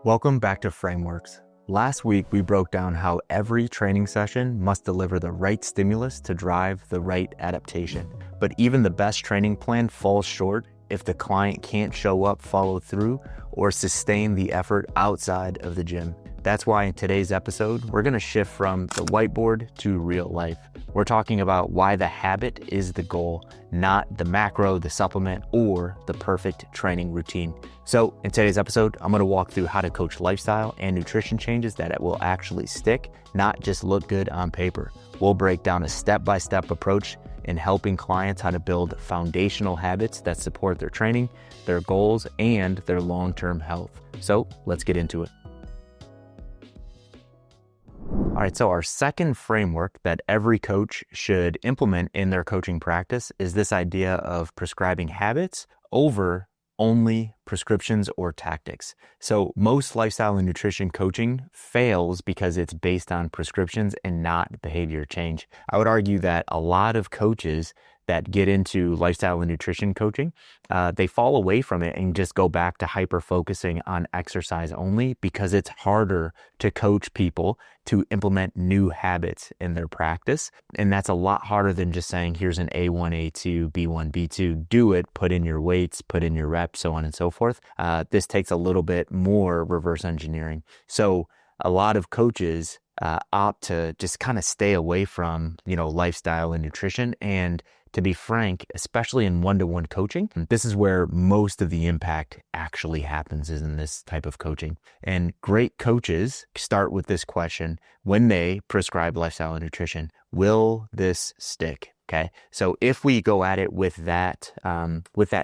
Welcome back to Frameworks. Last week, we broke down how every training session must deliver the right stimulus to drive the right adaptation. But even the best training plan falls short if the client can't show up, follow through, or sustain the effort outside of the gym. That's why in today's episode, we're going to shift from the whiteboard to real life. We're talking about why the habit is the goal, not the macro, the supplement, or the perfect training routine. So in today's episode, I'm going to walk through how to coach lifestyle and nutrition changes that will actually stick, not just look good on paper. We'll break down a step-by-step approach in helping clients how to build foundational habits that support their training, their goals, and their long-term health. So let's get into it. All right, so our second framework that every coach should implement in their coaching practice is this idea of prescribing habits over only prescriptions or tactics. So most lifestyle and nutrition coaching fails because it's based on prescriptions and not behavior change. I would argue that a lot of coaches that get into lifestyle and nutrition coaching, they fall away from it and just go back to hyper focusing on exercise only because it's harder to coach people to implement new habits in their practice. And that's a lot harder than just saying, here's an A1, A2, B1, B2, do it, put in your weights, put in your reps, so on and so forth. This takes a little bit more reverse engineering. So a lot of coaches opt to just kind of stay away from, lifestyle and nutrition. And to be frank, especially in one-to-one coaching, this is where most of the impact actually happens, is in this type of coaching. And great coaches start with this question when they prescribe lifestyle and nutrition: will this stick? Okay. So if we go at it with that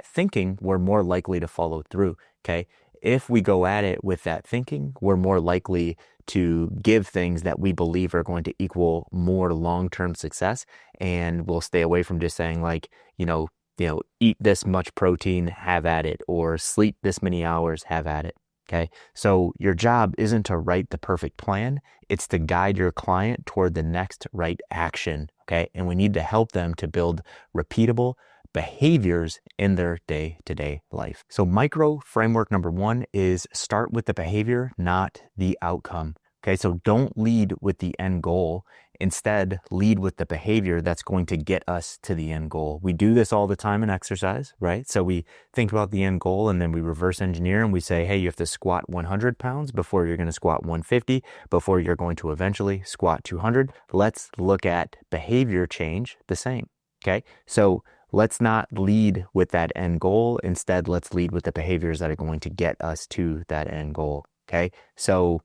thinking, we're more likely to follow through. Okay. If we go at it with that thinking, we're more likely to give things that we believe are going to equal more long-term success. And we'll stay away from just saying like, eat this much protein, have at it, or sleep this many hours, have at it. Okay. So your job isn't to write the perfect plan. It's to guide your client toward the next right action. Okay. And we need to help them to build repeatable behaviors in their day-to-day life. So micro framework number one is start with the behavior, not the outcome. Okay, so don't lead with the end goal. Instead, lead with the behavior that's going to get us to the end goal. We do this all the time in exercise, right? So we think about the end goal and then we reverse engineer and we say, hey, you have to squat 100 pounds before you're going to squat 150, before you're going to eventually squat 200. Let's look at behavior change the same. Okay, so let's not lead with that end goal. Instead, let's lead with the behaviors that are going to get us to that end goal. Okay. So,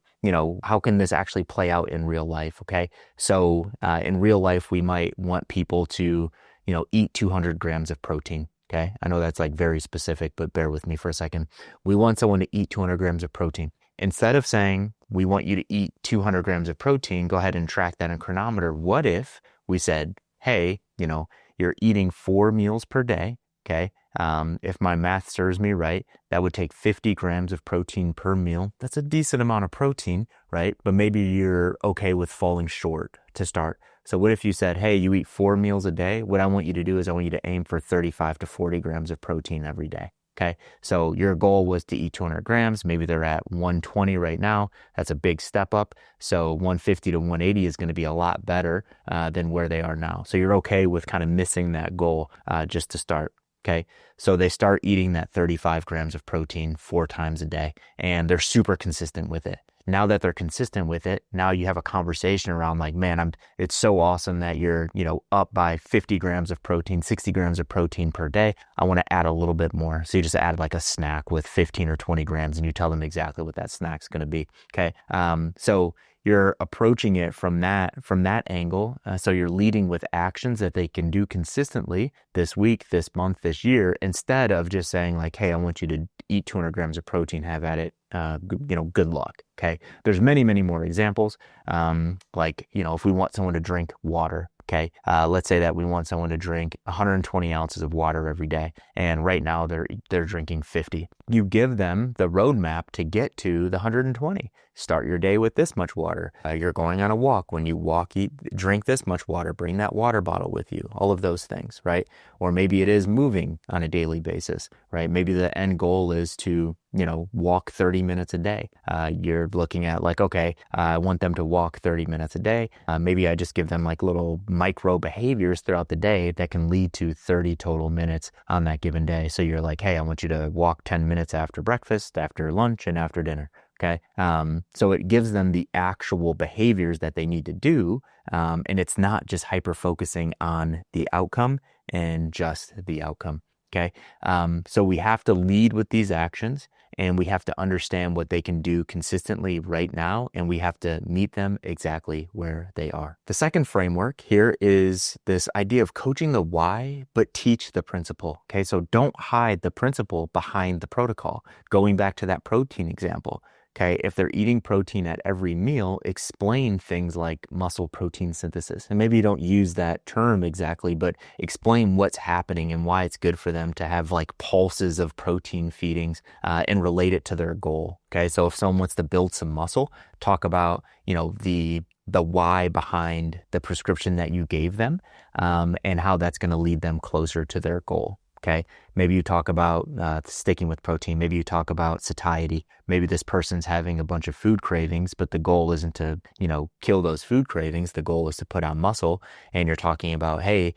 how can this actually play out in real life? Okay. So, in real life, we might want people to, eat 200 grams of protein. Okay. I know that's like very specific, but bear with me for a second. We want someone to eat 200 grams of protein. Instead of saying, we want you to eat 200 grams of protein, go ahead and track that in Chronometer. What if we said, hey, you're eating 4 meals per day, okay? If my math serves me right, that would take 50 grams of protein per meal. That's a decent amount of protein, right? But maybe you're okay with falling short to start. So what if you said, hey, you eat 4 meals a day? What I want you to do is I want you to aim for 35 to 40 grams of protein every day. Okay, so your goal was to eat 200 grams. Maybe they're at 120 right now. That's a big step up. So 150 to 180 is going to be a lot better than where they are now. So you're okay with kind of missing that goal just to start. Okay, so they start eating that 35 grams of protein 4 times a day, and they're super consistent with it. Now that they're consistent with it, now you have a conversation around like, man, it's so awesome that you're, up by 50 grams of protein, 60 grams of protein per day. I want to add a little bit more. So you just add like a snack with 15 or 20 grams and you tell them exactly what that snack's going to be. Okay. So you're approaching it from that angle. So you're leading with actions that they can do consistently this week, this month, this year, instead of just saying like, hey, I want you to eat 200 grams of protein, have at it. Good luck. Okay. There's many, many more examples. If we want someone to drink water, okay. Let's say that we want someone to drink 120 ounces of water every day. And right now they're drinking 50. You give them the roadmap to get to the 120. Start your day with this much water. You're going on a walk. When you walk, drink this much water. Bring that water bottle with you. All of those things, right? Or maybe it is moving on a daily basis, right? Maybe the end goal is to, walk 30 minutes a day. You're looking at like, okay, I want them to walk 30 minutes a day. Maybe I just give them like little micro behaviors throughout the day that can lead to 30 total minutes on that given day. So you're like, hey, I want you to walk 10 minutes after breakfast, after lunch, and after dinner. Okay. So it gives them the actual behaviors that they need to do. And it's not just hyper focusing on the outcome and just the outcome. Okay. So we have to lead with these actions, and we have to understand what they can do consistently right now, and we have to meet them exactly where they are. The second framework here is this idea of coaching the why, but teach the principle. Okay. So don't hide the principle behind the protocol. Going back to that protein example. Okay, if they're eating protein at every meal, explain things like muscle protein synthesis. And maybe you don't use that term exactly, but explain what's happening and why it's good for them to have like pulses of protein feedings and relate it to their goal. Okay, so if someone wants to build some muscle, talk about, the why behind the prescription that you gave them and how that's going to lead them closer to their goal. Okay, maybe you talk about sticking with protein. Maybe you talk about satiety. Maybe this person's having a bunch of food cravings, but the goal isn't to, kill those food cravings. The goal is to put on muscle. And you're talking about, hey,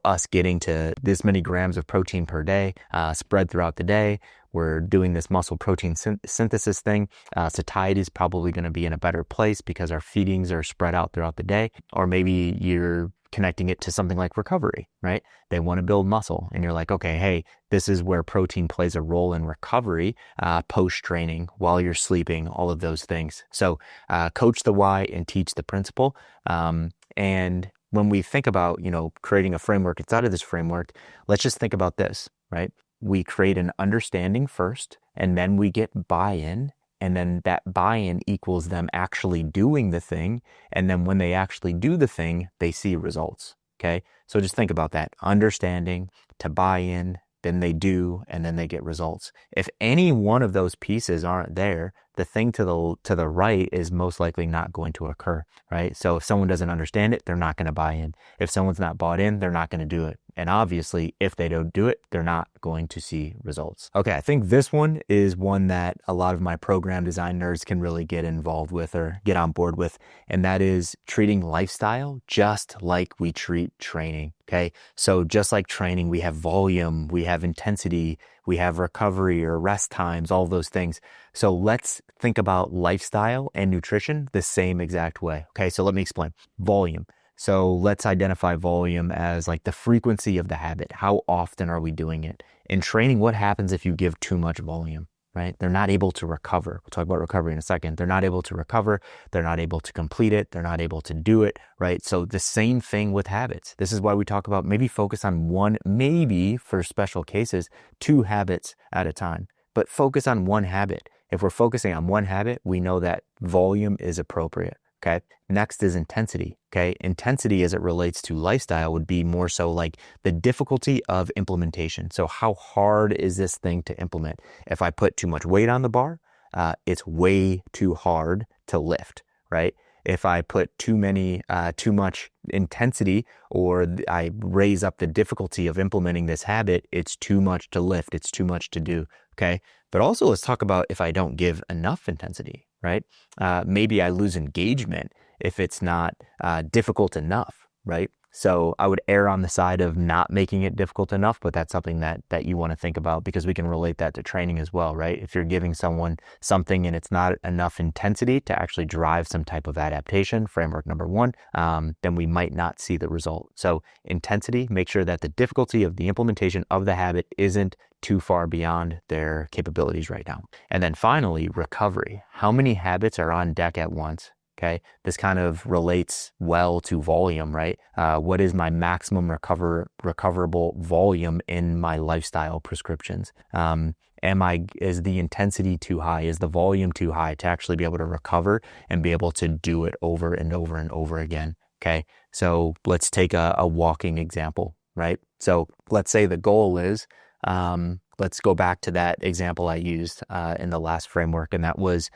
us getting to this many grams of protein per day, spread throughout the day. We're doing this muscle protein synthesis thing. Satiety is probably going to be in a better place because our feedings are spread out throughout the day. Or maybe you're connecting it to something like recovery, right? They want to build muscle, and you're like, okay, hey, this is where protein plays a role in recovery, post-training, while you're sleeping, all of those things. So coach the why and teach the principle. And when we think about, creating a framework inside of this framework, let's just think about this, right? We create an understanding first, and then we get buy-in. And then that buy-in equals them actually doing the thing. And then when they actually do the thing, they see results. Okay. So just think about that. Understanding to buy-in, then they do, and then they get results. If any one of those pieces aren't there, the thing to the right is most likely not going to occur, right? So if someone doesn't understand it, they're not going to buy in. If someone's not bought in, they're not going to do it. And obviously, if they don't do it, they're not going to see results. Okay, I think this one is one that a lot of my program design nerds can really get involved with or get on board with, and that is treating lifestyle just like we treat training, okay? So just like training, we have volume, we have intensity, we have recovery or rest times, all those things. So let's think about lifestyle and nutrition the same exact way, okay? So let me explain. Volume. So let's identify volume as like the frequency of the habit. How often are we doing it? In training, what happens if you give too much volume, right? They're not able to recover. We'll talk about recovery in a second. They're not able to recover. They're not able to complete it. They're not able to do it, right? So the same thing with habits. This is why we talk about maybe focus on one, maybe for special cases, 2 habits at a time, but focus on one habit. If we're focusing on one habit, we know that volume is appropriate. Okay. Next is intensity. Okay. Intensity as it relates to lifestyle would be more so like the difficulty of implementation. So how hard is this thing to implement? If I put too much weight on the bar, it's way too hard to lift, right? If I put too much intensity, or I raise up the difficulty of implementing this habit, it's too much to lift. It's too much to do. Okay. But also let's talk about if I don't give enough intensity, right? Maybe I lose engagement if it's not difficult enough, right? So I would err on the side of not making it difficult enough, but that's something that you want to think about, because we can relate that to training as well, right? If you're giving someone something and it's not enough intensity to actually drive some type of adaptation, framework number 1, then we might not see the result. So intensity, make sure that the difficulty of the implementation of the habit isn't too far beyond their capabilities right now. And then finally, recovery. How many habits are on deck at once? Okay, this kind of relates well to volume, right? What is my maximum recoverable volume in my lifestyle prescriptions? Is the intensity too high? Is the volume too high to actually be able to recover and be able to do it over and over and over again? Okay, so let's take a walking example, right? So let's say the goal is, let's go back to that example I used in the last framework, and that was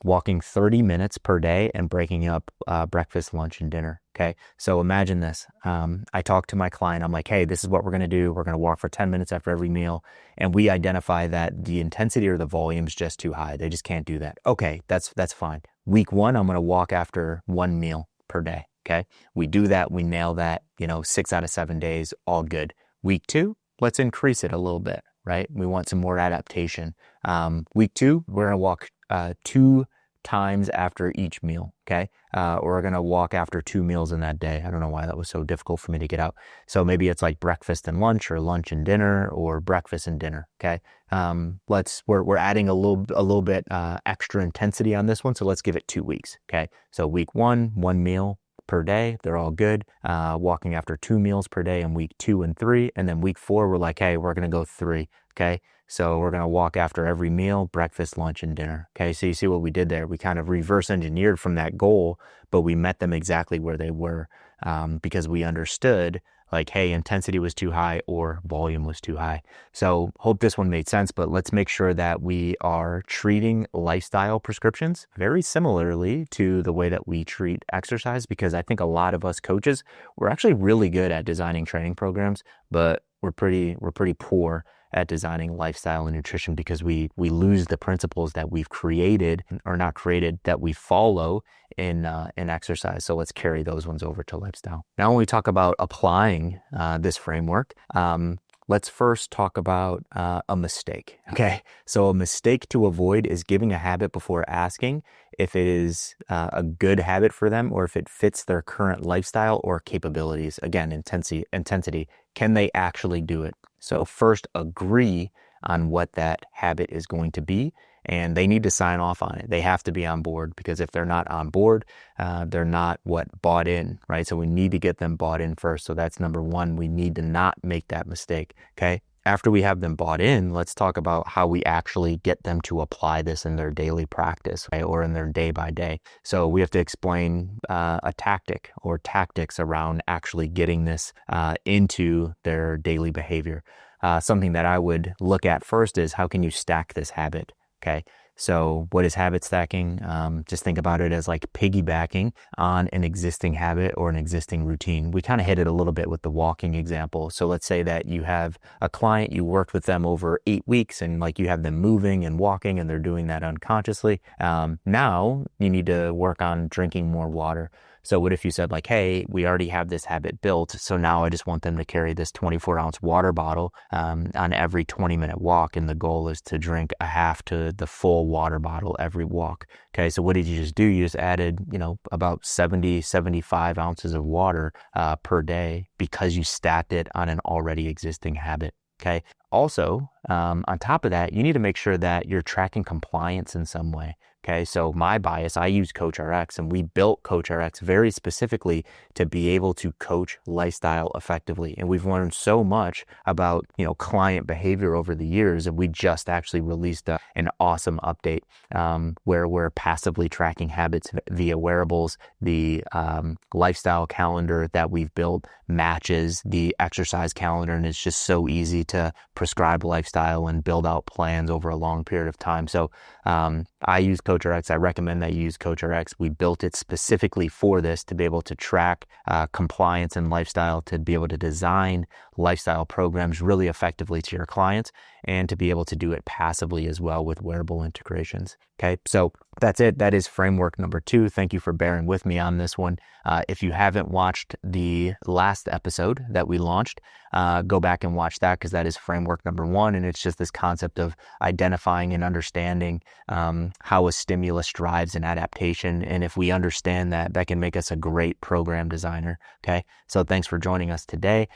walking 30 minutes per day and breaking up breakfast, lunch, and dinner. Okay. So imagine this. I talk to my client. I'm like, hey, this is what we're going to do. We're going to walk for 10 minutes after every meal. And we identify that the intensity or the volume is just too high. They just can't do that. Okay. That's fine. Week 1, I'm going to walk after 1 meal per day. Okay. We do that. We nail that, 6 out of 7 days, all good. Week 2, let's increase it a little bit, right? We want some more adaptation. Week 2, we're going to walk 2 times after each meal, okay? We're going to walk after 2 meals in that day. I don't know why that was so difficult for me to get out. So maybe it's like breakfast and lunch, or lunch and dinner, or breakfast and dinner, okay? We're adding a little bit extra intensity on this one, so let's give it 2 weeks, okay? So week 1, 1 meal per day, they're all good. Walking after 2 meals per day in week 2 and 3, and then week 4, we're like, hey, we're going to go 3, okay? So we're going to walk after every meal, breakfast, lunch, and dinner. Okay. So you see what we did there? We kind of reverse engineered from that goal, but we met them exactly where they were, because we understood like, hey, intensity was too high or volume was too high. So hope this one made sense, but let's make sure that we are treating lifestyle prescriptions very similarly to the way that we treat exercise, because I think a lot of us coaches, we're actually really good at designing training programs, but we're pretty poor at designing lifestyle and nutrition, because we lose the principles that we've created, or not created, that we follow in exercise. So let's carry those ones over to lifestyle. Now, when we talk about applying this framework, let's first talk about a mistake. Okay. So a mistake to avoid is giving a habit before asking if it is a good habit for them, or if it fits their current lifestyle or capabilities. Again, intensity. Can they actually do it? So first, agree on what that habit is going to be, and they need to sign off on it. They have to be on board, because if they're not on board, they're not bought in, right? So we need to get them bought in first. So that's number 1. We need to not make that mistake. Okay. After we have them bought in, let's talk about how we actually get them to apply this in their daily practice, right? Or in their day by day. So we have to explain a tactic or tactics around actually getting this into their daily behavior. Something that I would look at first is, how can you stack this habit? Okay. So what is habit stacking? Just think about it as like piggybacking on an existing habit or an existing routine. We kind of hit it a little bit with the walking example. So let's say that you have a client, you worked with them over 8 weeks, and like you have them moving and walking, and they're doing that unconsciously. Now you need to work on drinking more water. So what if you said like, hey, we already have this habit built, so now I just want them to carry this 24-ounce water bottle on every 20-minute walk, and the goal is to drink a half to the full water bottle every walk. Okay, so what did you just do? You just added, about 75 ounces of water per day, because you stacked it on an already existing habit. Okay. Also, on top of that, you need to make sure that you're tracking compliance in some way. Okay. So my bias, I use CoachRx, and we built CoachRx very specifically to be able to coach lifestyle effectively. And we've learned so much about, client behavior over the years. And we just actually released an awesome update where we're passively tracking habits via wearables. The lifestyle calendar that we've built matches the exercise calendar, and it's just so easy to prescribe lifestyle and build out plans over a long period of time. So I use CoachRx. I recommend that you use CoachRx. We built it specifically for this, to be able to track compliance and lifestyle, to be able to design lifestyle programs really effectively to your clients, and to be able to do it passively as well with wearable integrations. Okay, so that's it. That is framework number 2. Thank you for bearing with me on this one. If you haven't watched the last episode that we launched, go back and watch that, because that is framework number 1. And it's just this concept of identifying and understanding how a stimulus drives an adaptation. And if we understand that, that can make us a great program designer. Okay, so thanks for joining us today.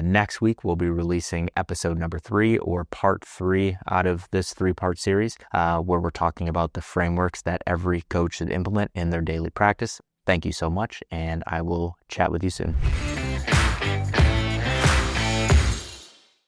Next week, we'll be releasing episode number 3, or part 3 out of this 3-part series, where we're talking about the frameworks that every coach should implement in their daily practice. Thank you so much, and I will chat with you soon.